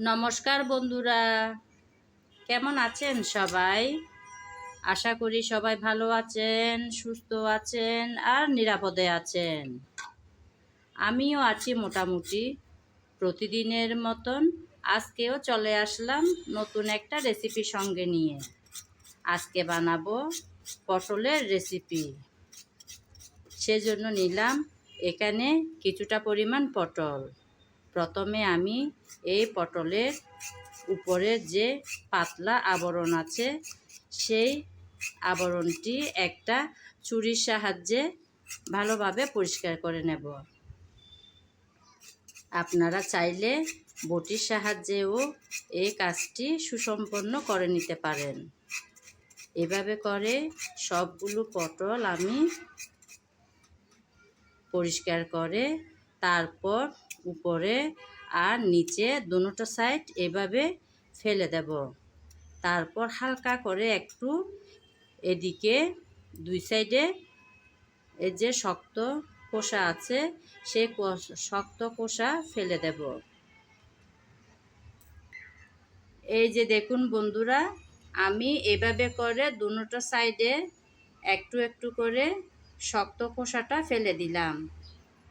নমস্কার বন্ধুরা, কেমন আছেন সবাই? আশা করি সবাই ভালো আছেন, সুস্থ আছেন আর নিরাপদে আছেন। আমিও আছি মোটামুটি। প্রতিদিনের মতন আজকেও চলে আসলাম নতুন একটা রেসিপি সঙ্গে নিয়ে। আজকে বানাবো পটলের রেসিপি। সেজন্য নিলাম এখানে কিছুটা পরিমাণ পটল। প্রথমে আমি এই পটলের উপরে যে পাতলা আবরণ আছে সেই আবরণটি একটা ছুরির সাহায্যে ভালোভাবে পরিষ্কার করে নেব। আপনারা চাইলে বটির সাহায্যেও এই কাজটি সুসম্পন্ন করে নিতে পারেন। এভাবে করে সবগুলো পটল আমি পরিষ্কার করে তারপর উপরে আর নিচে দুটো সাইড এভাবে ফেলে দেব। তারপর হালকা করে একটু এদিকে দুই সাইডে এই যে শক্ত কোষা আছে সেই শক্ত কোষা ফেলে দেব। এই যে দেখুন বন্ধুরা, আমি এভাবে করে দুটো সাইডে একটু একটু করে শক্ত কোষাটা ফেলে দিলাম।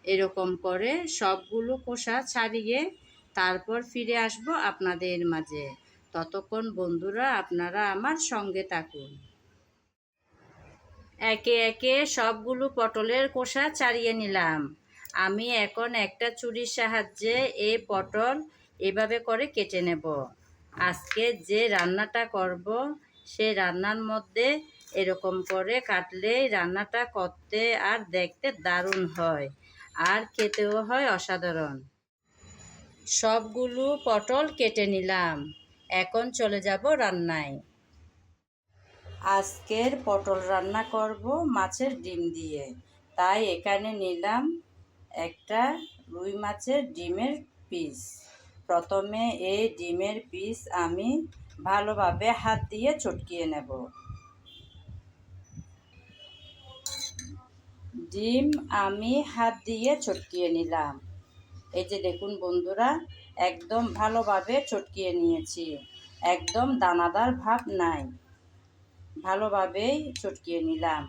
এরকম করে সবগুলো কোষা ছাড়িয়ে তারপর ফিরে আসব আপনাদের মাঝে। ততক্ষণ বন্ধুরা আপনারা আমার সঙ্গে থাকুন। একে একে সবগুলো পটলের কোষা ছাড়িয়ে নিলাম। আমি এখন একটা ছুরির সাহায্যে এই পটল এভাবে করে কেটে নেব। আজকে যে রান্নাটা করব সেই রান্নার মধ্যে এরকম করে কাটলেই রান্নাটা করতে আর দেখতে দারুণ হয়, আর খেতেও হয় অসাধারণ। সবগুলো পটল কেটে নিলাম, এখন চলে যাব রান্নায়। আজকের পটল রান্না করব মাছের ডিম দিয়ে, তাই এখানে নিলাম একটা রুই মাছের ডিমের পিস। প্রথমে এই ডিমের পিস আমি ভালোভাবে হাত দিয়ে চটকিয়ে নেব। ডিম আমি হাত দিয়ে চটকিয়ে নিলাম। এই যে দেখুন বন্ধুরা, একদম ভালোভাবে চটকিয়ে নিয়েছি, একদম দানাদার ভাব নাই, ভালোভাবেই চটকিয়ে নিলাম।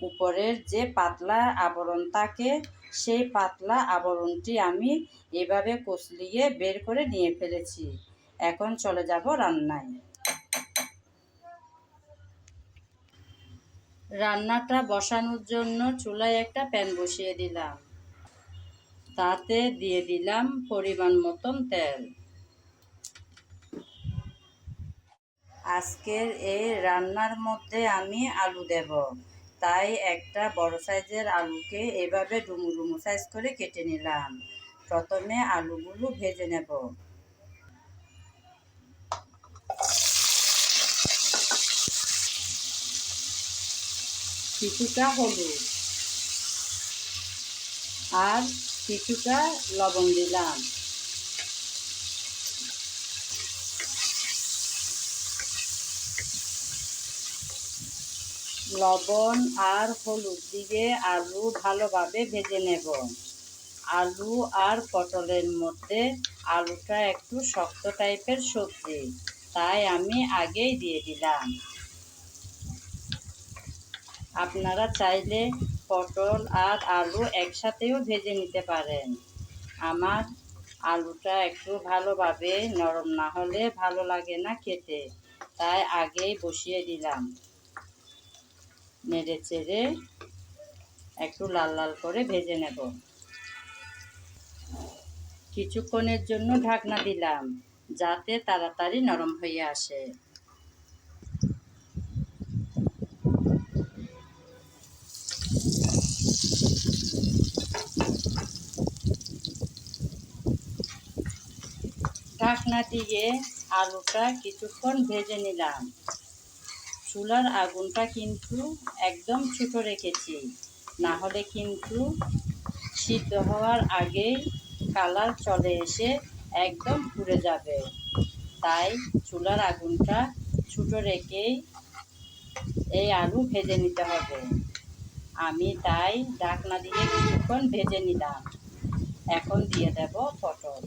উপরের যে পাতলা আবরণ থাকে সেই পাতলা আবরণটি আমি এভাবে কচলিয়ে বের করে নিয়ে ফেলেছি। এখন চলে যাব রান্নায়। রান্নাটা বসানোর জন্য চুলায় একটা প্যান বসিয়ে দিলাম, তাতে দিয়ে দিলাম পরিমাণ মতন তেল। আজকের এই রান্নার মধ্যে আমি আলু দেব, তাই একটা বড় সাইজের আলুকে এভাবে ডুমু ডুমু সাইজ করে কেটে নিলাম। প্রথমে আলুগুলো ভেজে নেব। কিছুটা হলুদ আর কিছুটা লবণ দিলাম। লবণ আর হলুদ দিয়ে আলু ভালোভাবে ভেজে নেব। আলু আর পটলের মধ্যে আলুটা একটু শক্ত টাইপের সবজি, তাই আমি আগেই দিয়ে দিলাম। আপনারা চাইলে পটল আর আলু একসাথেও ভেজে নিতে পারেন। আমার আলুটা একটু ভালোভাবে নরম না হলে ভালো লাগে না খেতে, তাই আগেই বসিয়ে দিলাম। নেড়ে চেড়ে একটু লাল লাল করে ভেজে নেব। কিছুক্ষণের জন্য ঢাকনা দিলাম যাতে তাড়াতাড়ি নরম হয়ে আসে। ঢাকনা দিয়ে আলুটা কিছুক্ষণ ভেজে নিলাম। চুলার আগুনটা কিন্তু একদম ছোটো রেখেছি, না হলে কিন্তু সিদ্ধ হওয়ার আগেই কালার চলে এসে একদম পুড়ে যাবে। তাই চুলার আগুনটা ছোটো রেখেই এই আলু ভেজে নিতে হবে। আমি তাই ঢাকনা দিয়ে কিছুক্ষণ ভেজে নিলাম। এখন দিয়ে দেব পটল।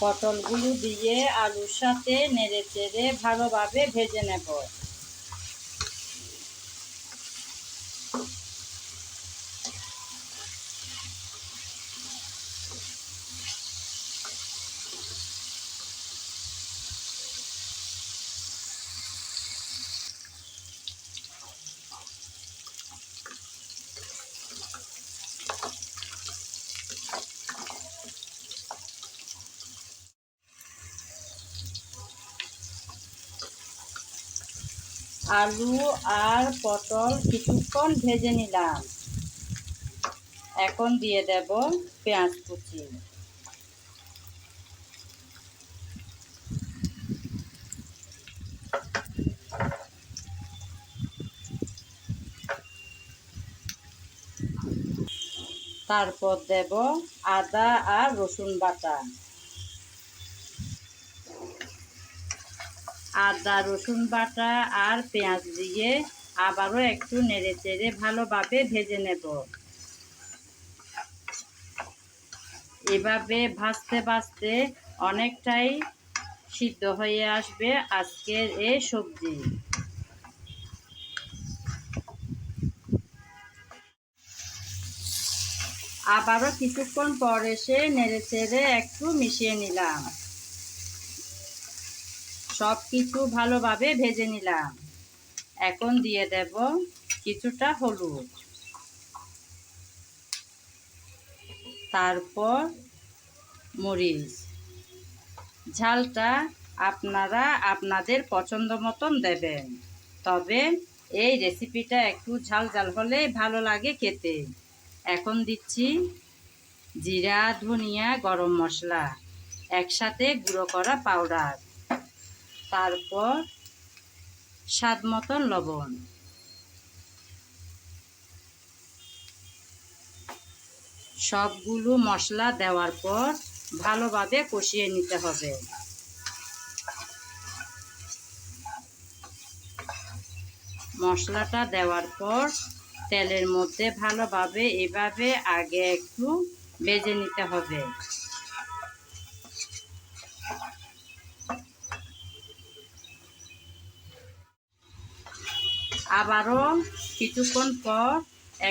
পটলগুলো দিয়ে আলুর সাথে নেড়েচেড়ে ভালোভাবে ভেজে নেব। আলু আর পটল কিছুক্ষণ ভেজে নিলাম। এখন দিয়ে দেব পেঁয়াজ কুচি। তারপর দেব আদা আর রসুন বাটা। আদা রসুন বাটা আর পেঁয়াজ দিয়ে আবারও একটু নেড়েচেড়ে ভালোভাবে ভেজে নেব। এভাবে ভাজতে ভাজতে অনেকটাই সিদ্ধ হয়ে আসবে আজকের এই সবজি। আবারও কিছুক্ষণ পর এসে নেড়েচেড়ে একটু মিশিয়ে নিলাম। সব কিছু ভালোভাবে ভেজে নিলাম। এখন দিয়ে দেব কিছুটা হলুদ, তারপর মরিচ। ঝালটা আপনারা আপনাদের পছন্দ মতন দেবেন, তবে এই রেসিপিটা একটু ঝাল ঝাল হলে ভালো লাগে খেতে। এখন দিচ্ছি জিরা, ধনিয়া, গরম মশলা একসাথে গুঁড়ো করা পাউডার, তারপর স্বাদ মতন লবণ। সবগুলো মশলা দেওয়ার পর ভালোভাবে কষিয়ে নিতে হবে। মশলাটা দেওয়ার পর তেলের মধ্যে ভালোভাবে এভাবে আগে একটু ভেজে নিতে হবে। আবারও কিছুক্ষণ পর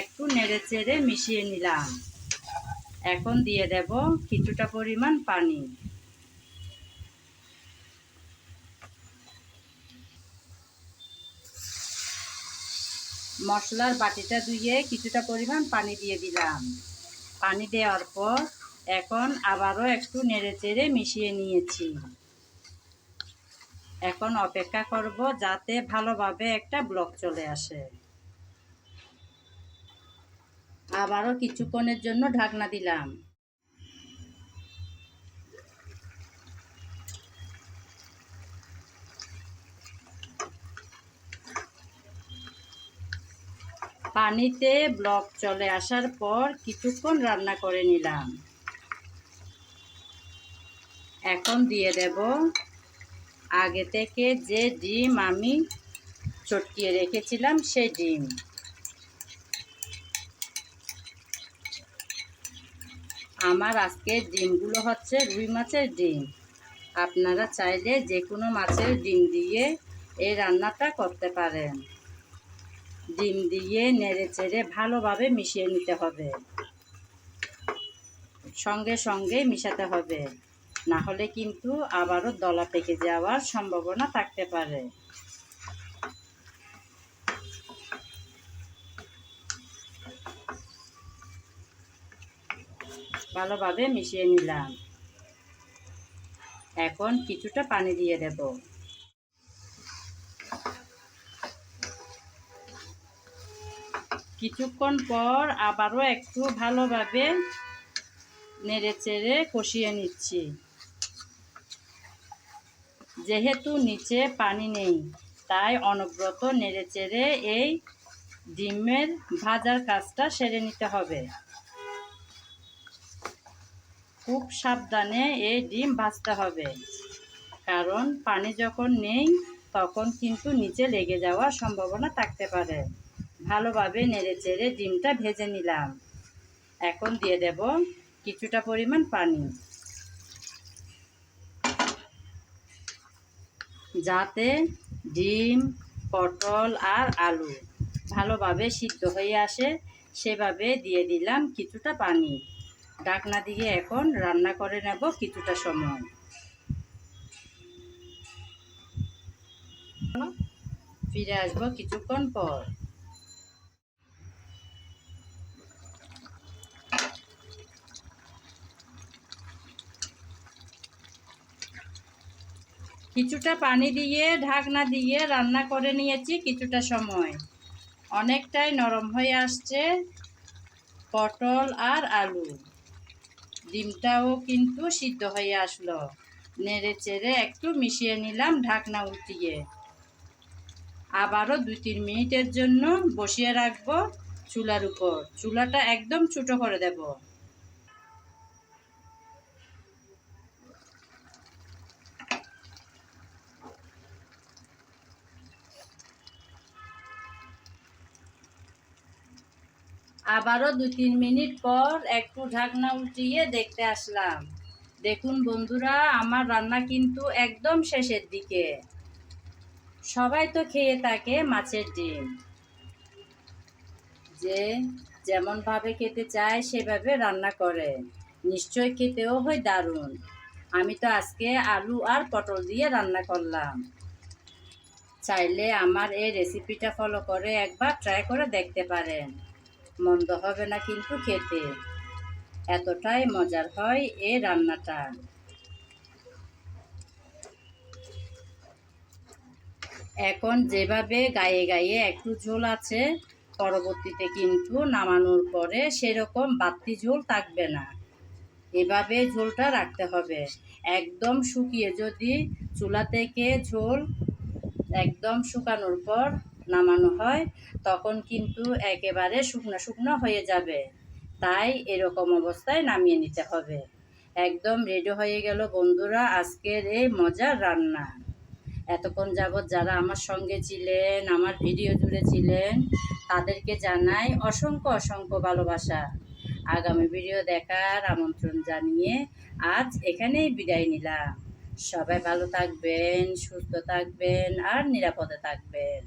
একটু নেড়েচেড়ে মিশিয়ে নিলাম। এখন দিয়ে দেব কিছুটা পরিমাণ পানি। মশলার বাটিটা ধুয়ে কিছুটা পরিমাণ পানি দিয়ে দিলাম। পানি দেওয়ার পর এখন আবারও একটু নেড়েচেড়ে মিশিয়ে নিয়েছি। এখন অপেক্ষা করব যাতে ভালোভাবে একটা ব্লক চলে আসে। আবারও কিছুক্ষণের জন্য ঢাকনা দিলাম। পানিতে ব্লক চলে আসার পর কিছুক্ষণ রান্না করে নিলাম। এখন দিয়ে দেব আগে থেকে যে ডিম আমি চটকিয়ে রেখেছিলাম সেই ডিম। আমার আজকের ডিমগুলো হচ্ছে রুই মাছের ডিম। আপনারা চাইলে যে কোনো মাছের ডিম দিয়ে এই রান্নাটা করতে পারেন। ডিম দিয়ে নেড়েচেড়ে ভালোভাবে মিশিয়ে নিতে হবে। সঙ্গে সঙ্গে মিশাতে হবে, না হলে কিন্তু আবারও দলা পেকে যাওয়ার সম্ভাবনা থাকতে পারে। ভালোভাবে মিশিয়ে নিলাম। এখন কিছুটা পানি দিয়ে দেব। কিছুক্ষণ পর আবারও একটু ভালোভাবে নেড়েচেড়ে কষিয়ে নিচ্ছি। যেহেতু নিচে পানি নেই, তাই অনবরত নেড়েচেড়ে এই ডিমের ভাজার কাজটা সেরে নিতে হবে। খুব সাবধানে এই ডিম ভাজতে হবে, কারণ পানি যখন নেই তখন কিন্তু নিচে লেগে যাওয়ার সম্ভাবনা থাকতে পারে। ভালোভাবে নেড়েচেড়ে ডিমটা ভেজে নিলাম। এখন দিয়ে দেব কিছুটা পরিমাণ পানি। যাতে ডিম, পটল আর আলু ভালোভাবে সিদ্ধ হয়ে আসে সেভাবে দিয়ে দিলাম কিছুটা পানি। ঢাকনা দিয়ে এখন রান্না করে নেব কিছুটা সময়। ফিরে আসবো কিছুক্ষণ পর। কিছুটা পানি দিয়ে ঢাকনা দিয়ে রান্না করে নিয়েছি কিছুটা সময়। অনেকটাই নরম হয়ে আসছে পটল আর আলু। ডিমটাও কিন্তু সিদ্ধ হয়ে আসলো। নেড়ে চেড়ে একটু মিশিয়ে নিলাম ঢাকনা উঠিয়ে। আবারও 2-3 মিনিটের জন্য বসিয়ে রাখবো চুলার উপর। চুলাটা একদম ছোটো করে দেব। আবারও 2-3 মিনিট পর একটু ঢাকনা উঠিয়ে দেখতে আসলাম। দেখুন বন্ধুরা, আমার রান্না কিন্তু একদম শেষের দিকে। সবাই তো খেয়ে থাকে মাছের ডিম, যে যেমনভাবে খেতে চায় সেভাবে রান্না করে। নিশ্চয় খেতেও হয় দারুণ। আমি তো আজকে আলু আর পটল দিয়ে রান্না করলাম। চাইলে আমার এই রেসিপিটা ফলো করে একবার ট্রাই করে দেখতে পারেন। মন্দ হবে না কিন্তু খেতে। এতটাই মজার হয় এই রান্নাটা। এখন যেভাবে গায়ে গায়ে একটু ঝোল আছে, পরবর্তীতে কিন্তু নামানোর পরে সেরকম বাড়তি ঝোল থাকবে না। এভাবে ঝোলটা রাখতে হবে। একদম শুকিয়ে যদি চুলা থেকে ঝোল একদম শুকানোর পর নামানো হয়, তখন কিন্তু একেবারে শুকনো শুকনো হয়ে যাবে। তাই এরকম অবস্থায় নামিয়ে নিতে হবে। একদম রেডি হয়ে গেল বন্ধুরা আজকের এই মজার রান্না। এতক্ষণ যাবৎ যারা আমার সঙ্গে ছিলেন, আমার ভিডিও জুড়ে ছিলেন, তাদেরকে জানাই অসংখ্য অসংখ্য ভালোবাসা। আগামী ভিডিও দেখার আমন্ত্রণ জানিয়ে আজ এখানেই বিদায় নিলাম। সবাই ভালো থাকবেন, সুস্থ থাকবেন আর নিরাপদে থাকবেন।